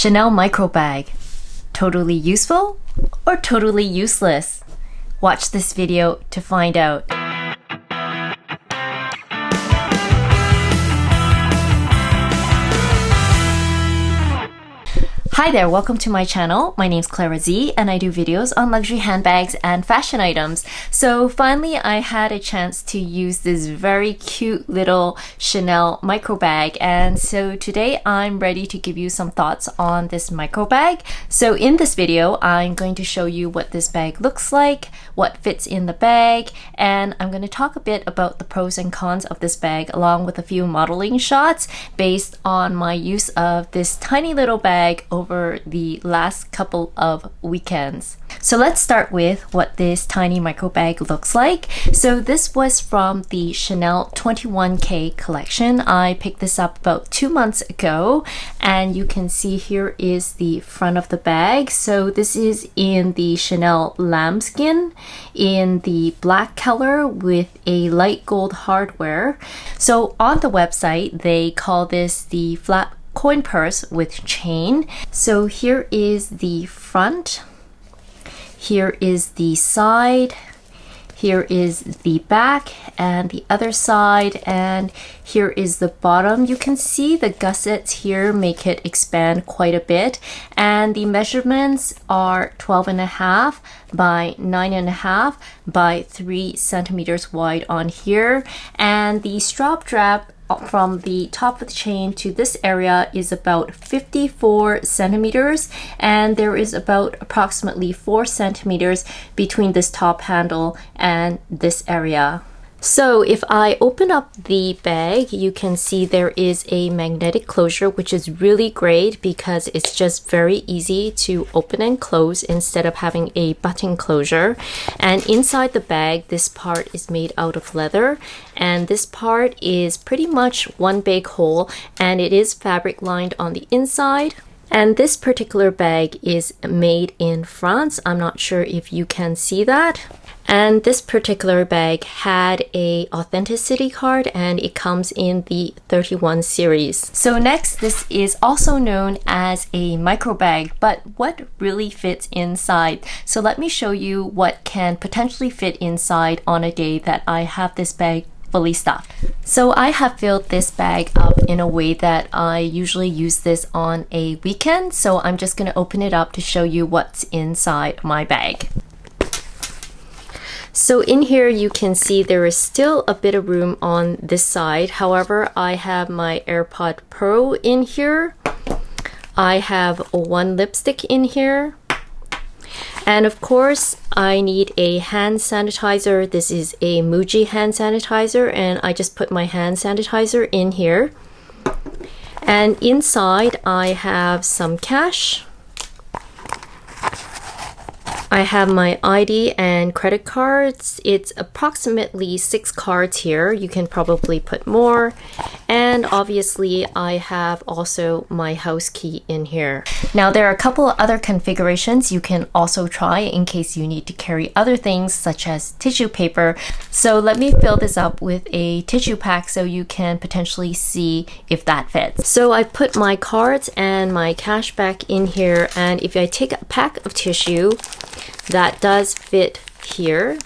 Chanel micro bag. Totally useful or totally useless? Watch this video to find out. Hi there, welcome to my channel. My name's Clara Z and I do videos on luxury handbags and fashion items. So finally I had a chance to use this very cute little Chanel micro bag, and so today I'm ready to give you some thoughts on this micro bag. So in this video I'm going to show you what this bag looks like, what fits in the bag, and I'm going to talk a bit about the pros and cons of this bag along with a few modeling shots based on my use of this tiny little bag over the last couple of weekends. So let's start with what this tiny micro bag looks like. So this was from the Chanel 21K collection. I picked this up about 2 months ago, and you can see here is the front of the bag. So this is in the Chanel lambskin in the black color with a light gold hardware. So on the website they call this the flat coin purse with chain. So here is the front, here is the side, here is the back and the other side, and here is the bottom. You can see the gussets here make it expand quite a bit, and the measurements are 12.5 by 9.5 by 3 centimeters wide on here, and the strap from the top of the chain to this area is about 54 centimeters, and there is about approximately 4 centimeters between this top handle and this area. So if I open up the bag, you can see there is a magnetic closure, which is really great because it's just very easy to open and close instead of having a button closure. And inside the bag, this part is made out of leather, and this part is pretty much one big hole, and it is fabric lined on the inside. And this particular bag is made in France. I'm not sure if you can see that. And this particular bag had a authenticity card, and it comes in the 31 series. So next, this is also known as a micro bag, but what really fits inside? So let me show you what can potentially fit inside on a day that I have this bag fully stuffed. So I have filled this bag up in a way that I usually use this on a weekend. So I'm just going to open it up to show you what's inside my bag. So in here you can see there is still a bit of room on this side. However, I have my AirPod Pro in here. I have one lipstick in here. And of course, I need a hand sanitizer. This is a Muji hand sanitizer, and I just put my hand sanitizer in here. And inside, I have some cash. I have my ID and credit cards. It's approximately 6 cards here. You can probably put more. And obviously I have also my house key in here. Now there are a couple of other configurations you can also try in case you need to carry other things such as tissue paper. So let me fill this up with a tissue pack so you can potentially see if that fits. So I put my cards and my cash back in here, and if I take a pack of tissue, that does fit here.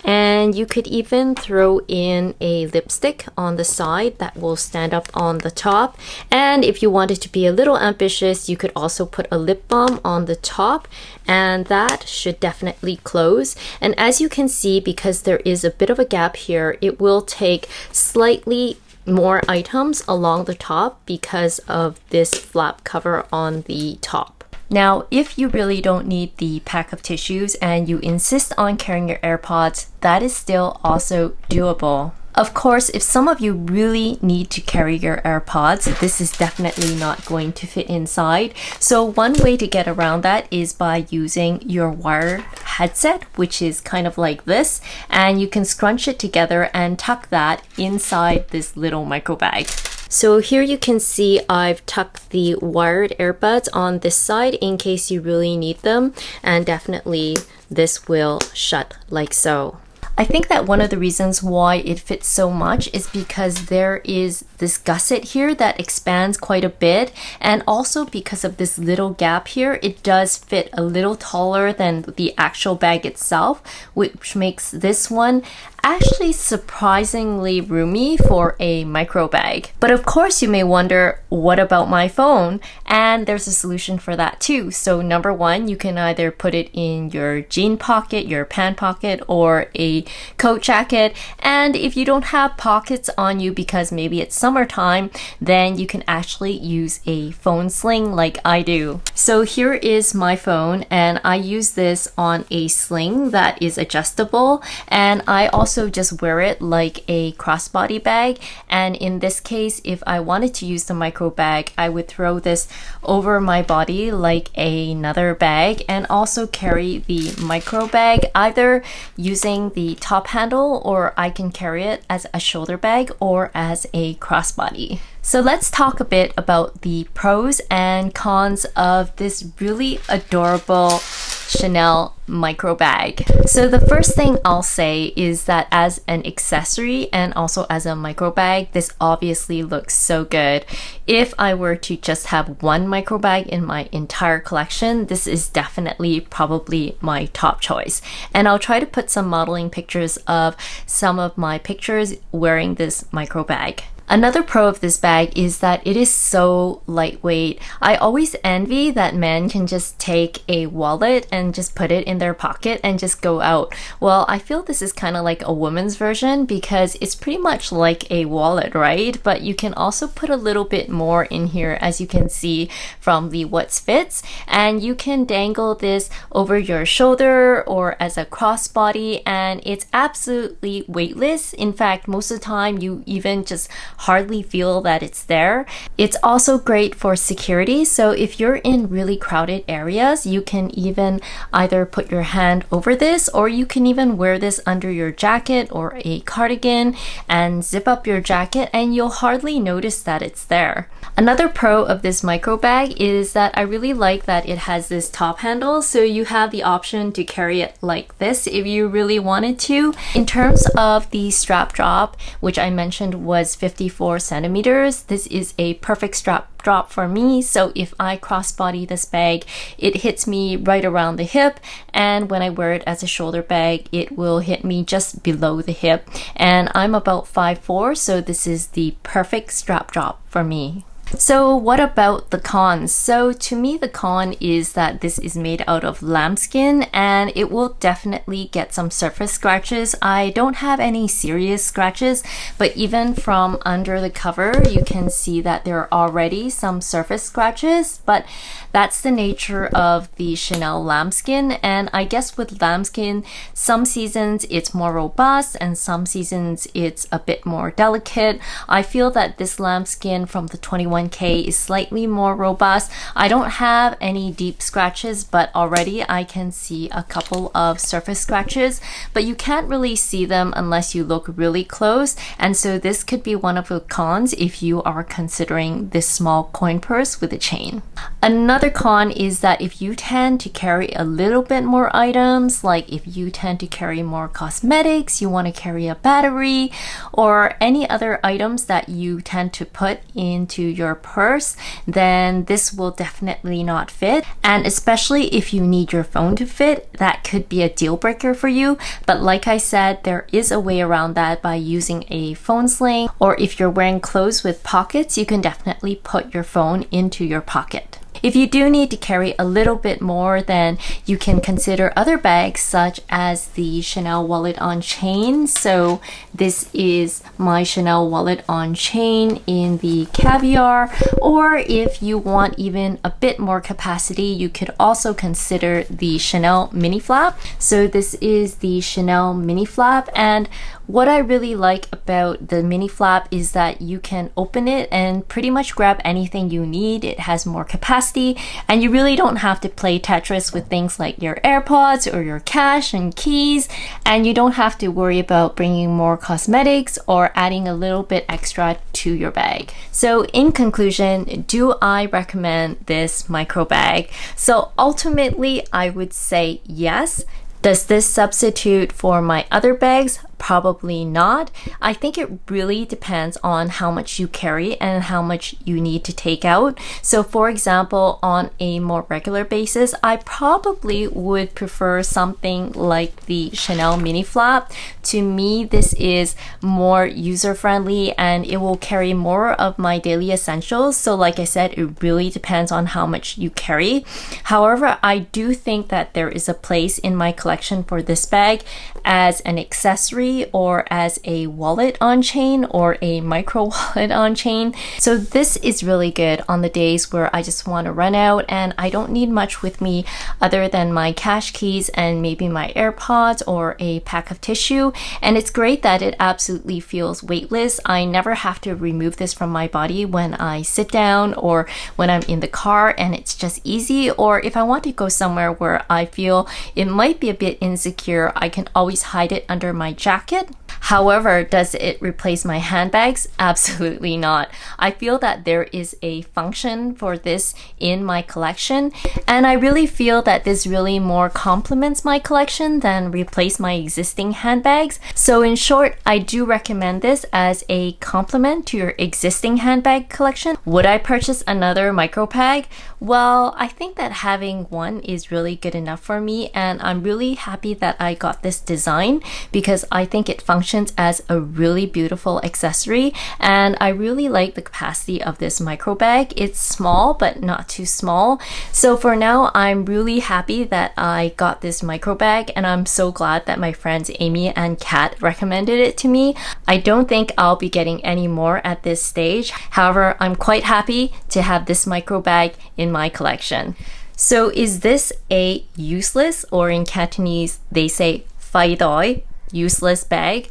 And you could even throw in a lipstick on the side that will stand up on the top. And if you wanted to be a little ambitious, you could also put a lip balm on the top, and that should definitely close. And as you can see, because there is a bit of a gap here, it will take slightly more items along the top because of this flap cover on the top. Now, if you really don't need the pack of tissues and you insist on carrying your AirPods, that is still also doable. Of course, if some of you really need to carry your AirPods, this is definitely not going to fit inside. So one way to get around that is by using your wire headset, which is kind of like this, and you can scrunch it together and tuck that inside this little micro bag. So here you can see I've tucked the wired earbuds on this side in case you really need them, and definitely this will shut like so. I think that one of the reasons why it fits so much is because there is this gusset here that expands quite a bit, and also because of this little gap here, it does fit a little taller than the actual bag itself, which makes this one actually surprisingly roomy for a micro bag. But of course you may wonder, what about my phone? And there's a solution for that too. So number one, you can either put it in your jean pocket, your pant pocket, or a coat jacket. And if you don't have pockets on you because maybe it's summertime, then you can actually use a phone sling like I do. So here is my phone, and I use this on a sling that is adjustable, and I also just wear it like a crossbody bag. And in this case, if I wanted to use the micro bag, I would throw this over my body like another bag, and also carry the micro bag either using the top handle, or I can carry it as a shoulder bag or as a crossbody. So let's talk a bit about the pros and cons of this really adorable Chanel micro bag. So the first thing I'll say is that as an accessory and also as a micro bag, this obviously looks so good. If I were to just have one micro bag in my entire collection, this is definitely probably my top choice. And I'll try to put some modeling pictures of some of my pictures wearing this micro bag. Another pro of this bag is that it is so lightweight. I always envy that men can just take a wallet and just put it in their pocket and just go out. Well, I feel this is kind of like a woman's version because it's pretty much like a wallet, right? But you can also put a little bit more in here, as you can see from the What's Fits, and you can dangle this over your shoulder or as a crossbody, and it's absolutely weightless. In fact, most of the time you even just hardly feel that it's there. It's also great for security, so if you're in really crowded areas, you can even either put your hand over this, or you can even wear this under your jacket or a cardigan and zip up your jacket, and you'll hardly notice that it's there. Another pro of this micro bag is that I really like that it has this top handle, so you have the option to carry it like this if you really wanted to. In terms of the strap drop, which I mentioned was 54 centimeters, this is a perfect strap drop for me. So if I crossbody this bag, it hits me right around the hip, and when I wear it as a shoulder bag, it will hit me just below the hip. And I'm about 5'4", so this is the perfect strap drop for me. So what about the cons? So to me, the con is that this is made out of lambskin, and it will definitely get some surface scratches. I don't have any serious scratches, but even from under the cover, you can see that there are already some surface scratches, but that's the nature of the Chanel lambskin. And I guess with lambskin, some seasons it's more robust and some seasons it's a bit more delicate. I feel that this lambskin from the 21K is slightly more robust. I don't have any deep scratches, but already I can see a couple of surface scratches, but you can't really see them unless you look really close. And so this could be one of the cons if you are considering this small coin purse with a chain. Another con is that if you tend to carry a little bit more items, like if you tend to carry more cosmetics, you want to carry a battery, or any other items that you tend to put into your purse, then this will definitely not fit. And especially if you need your phone to fit, that could be a deal breaker for you. But like I said, there is a way around that by using a phone sling, or if you're wearing clothes with pockets, you can definitely put your phone into your pocket. If you do need to carry a little bit more, then you can consider other bags such as the Chanel wallet on chain. So this is my Chanel wallet on chain in the caviar, or if you want even a bit more capacity, you could also consider the Chanel mini flap. So this is the Chanel mini flap, and what I really like about the mini flap is that you can open it and pretty much grab anything you need. It has more capacity, and you really don't have to play Tetris with things like your AirPods or your cash and keys, and you don't have to worry about bringing more cosmetics or adding a little bit extra to your bag. So in conclusion, do I recommend this micro bag? So ultimately, I would say yes. Does this substitute for my other bags? Probably not. I think it really depends on how much you carry and how much you need to take out. So for example, on a more regular basis, I probably would prefer something like the Chanel mini flap. To me, this is more user-friendly and it will carry more of my daily essentials. So like I said, it really depends on how much you carry. However, I do think that there is a place in my collection for this bag as an accessory or as a wallet on chain or a micro wallet on chain. So this is really good on the days where I just want to run out and I don't need much with me other than my cash keys and maybe my AirPods or a pack of tissue. And it's great that it absolutely feels weightless. I never have to remove this from my body when I sit down or when I'm in the car, and it's just easy. Or if I want to go somewhere where I feel it might be a bit insecure, I can always hide it under my jacket. However, does it replace my handbags? Absolutely not. I feel that there is a function for this in my collection, and I really feel that this really more complements my collection than replace my existing handbags. So in short, I do recommend this as a complement to your existing handbag collection. Would I purchase another micro bag? Well, I think that having one is really good enough for me, and I'm really happy that I got this design because I think it functions as a really beautiful accessory, and I really like the capacity of this micro bag. It's small but not too small. So for now, I'm really happy that I got this micro bag, and I'm so glad that my friends Amy and Kat recommended it to me. I don't think I'll be getting any more at this stage. However, I'm quite happy to have this micro bag in my collection. So is this a useless, or in Cantonese they say phai doi, useless bag?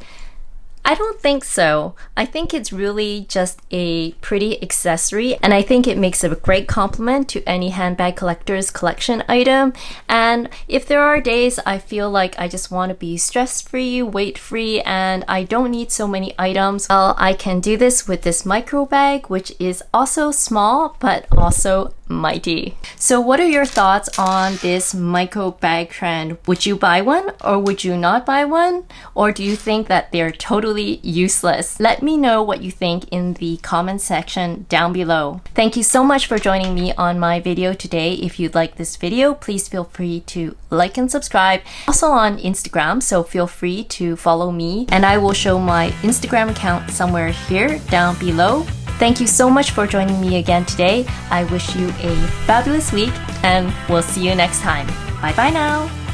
I don't think so. I think it's really just a pretty accessory, and I think it makes a great complement to any handbag collector's collection item. And if there are days I feel like I just want to be stress-free, weight-free, and I don't need so many items, well, I can do this with this micro bag, which is also small but also mighty. So what are your thoughts on this micro bag trend? Would you buy one or would you not buy one? Or do you think that they're totally useless? Let me know what you think in the comment section down below. Thank you so much for joining me on my video today. If you like this video, please feel free to like and subscribe. Also on Instagram, so feel free to follow me, and I will show my Instagram account somewhere here down below. Thank you so much for joining me again today. I wish you a fabulous week, and we'll see you next time. Bye bye now.